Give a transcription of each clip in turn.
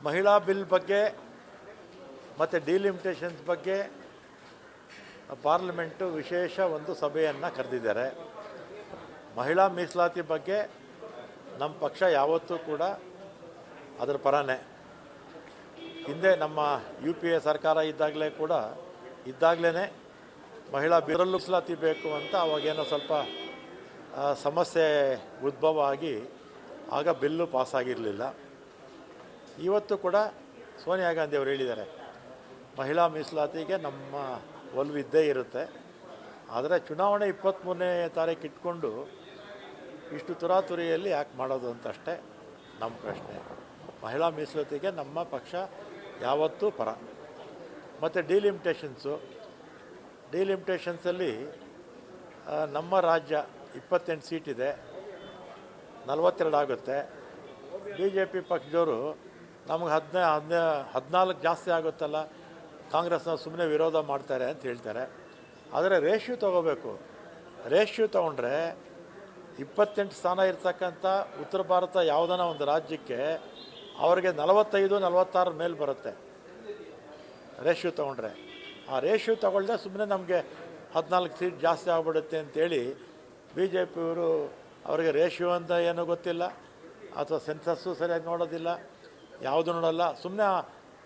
ಮಹಿಳಾ ಬಿಲ್ ಬಗ್ಗೆ ಮತ್ತು ಡಿಲಿಮಿಟೇಷನ್ಸ್ ಬಗ್ಗೆ ಪಾರ್ಲಿಮೆಂಟು ವಿಶೇಷ ಒಂದು ಸಭೆಯನ್ನು ಕರೆದಿದ್ದಾರೆ. ಮಹಿಳಾ ಮೀಸಲಾತಿ ಬಗ್ಗೆ ನಮ್ಮ ಪಕ್ಷ ಯಾವತ್ತೂ ಕೂಡ ಅದರ ಪರನೇ. ಹಿಂದೆ ನಮ್ಮ UPA ಸರ್ಕಾರ ಇದ್ದಾಗಲೇ ಮಹಿಳಾ ಬಿಲ್ಲಲ್ಲೂ ಮೀಸಲಾತಿ ಬೇಕು ಅಂತ ಅವಾಗೇನೋ ಸ್ವಲ್ಪ ಸಮಸ್ಯೆ ಉದ್ಭವ ಆಗಿ ಆಗ ಬಿಲ್ಲು ಪಾಸಾಗಿರಲಿಲ್ಲ. ಇವತ್ತು ಕೂಡ ಸೋನಿಯಾ ಗಾಂಧಿ ಅವರು ಹೇಳಿದ್ದಾರೆ ಮಹಿಳಾ ಮೀಸಲಾತಿಗೆ ನಮ್ಮ ಒಲವಿದ್ದೇ ಇರುತ್ತೆ. ಆದರೆ ಚುನಾವಣೆ 23ನೇ ತಾರೀಕು ಇಟ್ಕೊಂಡು ಇಷ್ಟು ತುರಾತುರಿಯಲ್ಲಿ ಯಾಕೆ ಮಾಡೋದು ಅಂತ ಅಷ್ಟೇ ನಮ್ಮ ಪ್ರಶ್ನೆ. ಮಹಿಳಾ ಮೀಸಲಾತಿಗೆ ನಮ್ಮ ಪಕ್ಷ ಯಾವತ್ತೂ ಪರ. ಮತ್ತು ಡಿಲಿಮಿಟೇಷನ್ಸಲ್ಲಿ ನಮ್ಮ ರಾಜ್ಯ 28 ಸೀಟಿದೆ, 42 ಆಗುತ್ತೆ. BJP ಪಕ್ಷದವರು ನಮಗೆ 14 ಜಾಸ್ತಿ ಆಗುತ್ತಲ್ಲ, ಕಾಂಗ್ರೆಸ್ನ ಸುಮ್ಮನೆ ವಿರೋಧ ಮಾಡ್ತಾರೆ ಅಂತ ಹೇಳ್ತಾರೆ. ಆದರೆ ರೇಷ್ಯೂ ತೊಗೋಬೇಕು. ರೇಷ್ಯೂ ತೊಗೊಂಡ್ರೆ 28 ಸ್ಥಾನ ಇರ್ತಕ್ಕಂಥ ಉತ್ತರ ಭಾರತ ಯಾವುದನ್ನ ಒಂದು ರಾಜ್ಯಕ್ಕೆ ಅವ್ರಿಗೆ 45-46 ಮೇಲೆ ಬರುತ್ತೆ ರೇಷ್ಯೂ ತೊಗೊಂಡ್ರೆ. ಆ ರೇಷ್ಯೂ ತೊಗೊಳ್ದೆ ಸುಮ್ಮನೆ ನಮಗೆ 14 ಸೀಟ್ ಜಾಸ್ತಿ ಆಗಿಬಿಡುತ್ತೆ ಅಂತೇಳಿ BJPಯವರು ಅವರಿಗೆ ರೇಷ್ಯೂ ಅಂತ ಏನೂ ಗೊತ್ತಿಲ್ಲ, ಅಥವಾ ಸೆನ್ಸಸ್ಸು ಸರಿಯಾಗಿ ನೋಡೋದಿಲ್ಲ, ಯಾವುದು ನೋಡೋಲ್ಲ, ಸುಮ್ಮನೆ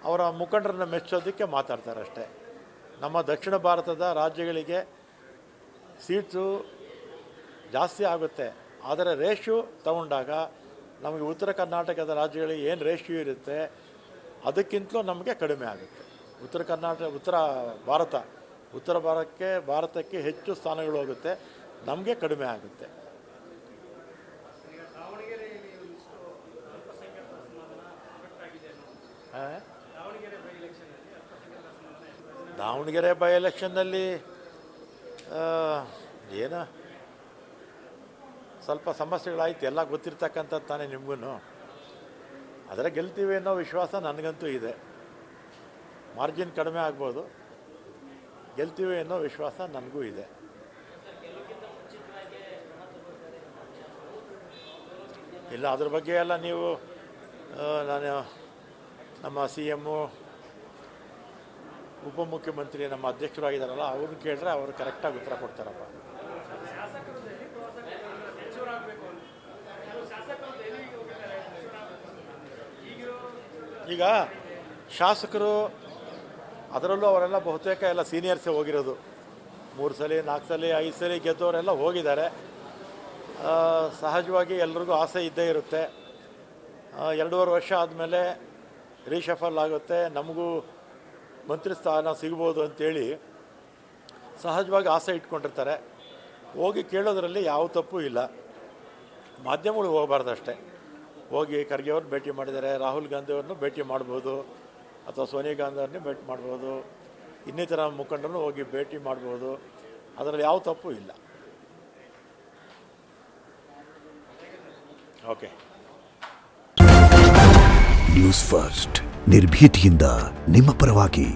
ಅವರ ಮುಖಂಡರನ್ನ ಮೆಚ್ಚೋದಕ್ಕೆ ಮಾತಾಡ್ತಾರೆ ಅಷ್ಟೇ. ನಮ್ಮ ದಕ್ಷಿಣ ಭಾರತದ ರಾಜ್ಯಗಳಿಗೆ ಸೀಟ್ಸು ಜಾಸ್ತಿ ಆಗುತ್ತೆ, ಆದರೆ ರೇಷ್ಯೂ ತಗೊಂಡಾಗ ನಮಗೆ ಉತ್ತರ ಕರ್ನಾಟಕದ ರಾಜ್ಯಗಳಿಗೆ ಏನು ರೇಷ್ಯೂ ಇರುತ್ತೆ ಅದಕ್ಕಿಂತಲೂ ನಮಗೆ ಕಡಿಮೆ ಆಗುತ್ತೆ. ಉತ್ತರ ಭಾರತಕ್ಕೆ ಹೆಚ್ಚು ಸ್ಥಾನಗಳು ಹೋಗುತ್ತೆ, ನಮಗೆ ಕಡಿಮೆ ಆಗುತ್ತೆ. ದಾವಣಗೆರೆ ಬೈ ಎಲೆಕ್ಷನ್ನಲ್ಲಿ ಏನು ಸ್ವಲ್ಪ ಸಮಸ್ಯೆಗಳಾಯಿತು, ಎಲ್ಲ ಗೊತ್ತಿರ್ತಕ್ಕಂಥದ್ದು ತಾನೇ ನಿಮಗೂ. ಆದರೆ ಗೆಲ್ತೀವಿ ಅನ್ನೋ ವಿಶ್ವಾಸ ನನಗಂತೂ ಇದೆ. ಮಾರ್ಜಿನ್ ಕಡಿಮೆ ಆಗ್ಬೋದು, ಗೆಲ್ತೀವಿ ಅನ್ನೋ ವಿಶ್ವಾಸ ನನಗೂ ಇದೆ. ಇಲ್ಲ, ಅದ್ರ ಬಗ್ಗೆ ಎಲ್ಲ ನೀವು ನಮ್ಮ CM ಉಪಮುಖ್ಯಮಂತ್ರಿ ನಮ್ಮ ಅಧ್ಯಕ್ಷರಾಗಿದ್ದಾರಲ್ಲ ಅವ್ರನ್ನ ಕೇಳಿದ್ರೆ ಅವರು ಕರೆಕ್ಟಾಗಿ ಉತ್ತರ ಕೊಡ್ತಾರಪ್ಪ. ಈಗ ಶಾಸಕರು ಅದರಲ್ಲೂ ಅವರೆಲ್ಲ ಬಹುತೇಕ ಎಲ್ಲ ಸೀನಿಯರ್ಸೇ ಹೋಗಿರೋದು. 3 ಸಲ 4 ಸಲ 5 ಸಲ ಗೆದ್ದವರೆಲ್ಲ ಹೋಗಿದ್ದಾರೆ. ಸಹಜವಾಗಿ ಎಲ್ರಿಗೂ ಆಸೆ ಇದ್ದೇ ಇರುತ್ತೆ. 2.5 ವರ್ಷ ಆದಮೇಲೆ ರೀಶಫಲ್ ಆಗುತ್ತೆ, ನಮಗೂ ಮಂತ್ರಿ ಸ್ಥಾನ ಸಿಗ್ಬೋದು ಅಂತೇಳಿ ಸಹಜವಾಗಿ ಆಸೆ ಇಟ್ಕೊಂಡಿರ್ತಾರೆ. ಹೋಗಿ ಕೇಳೋದ್ರಲ್ಲಿ ಯಾವ ತಪ್ಪು ಇಲ್ಲ. ಮಾಧ್ಯಮಗಳು ಹೋಗಬಾರ್ದು ಅಷ್ಟೇ. ಹೋಗಿ ಖರ್ಗೆ ಅವ್ರನ್ನ ಭೇಟಿ ಮಾಡಿದ್ದಾರೆ, ರಾಹುಲ್ ಗಾಂಧಿ ಅವ್ರನ್ನೂ ಭೇಟಿ ಮಾಡ್ಬೋದು, ಅಥವಾ ಸೋನಿಯಾ ಗಾಂಧಿ ಅವ್ರನ್ನೇ ಭೇಟಿ ಮಾಡ್ಬೋದು, ಇನ್ನಿತರ ಮುಖಂಡರನ್ನು ಹೋಗಿ ಭೇಟಿ ಮಾಡ್ಬೋದು. ಅದರಲ್ಲಿ ಯಾವ ತಪ್ಪು ಇಲ್ಲ. ಓಕೆ. ನ್ಯೂಸ್ ಫಸ್ಟ್ ನಿರ್ಭೀತಿಯಿಂದ ನಿಮ್ಮ ಪರವಾಗಿ.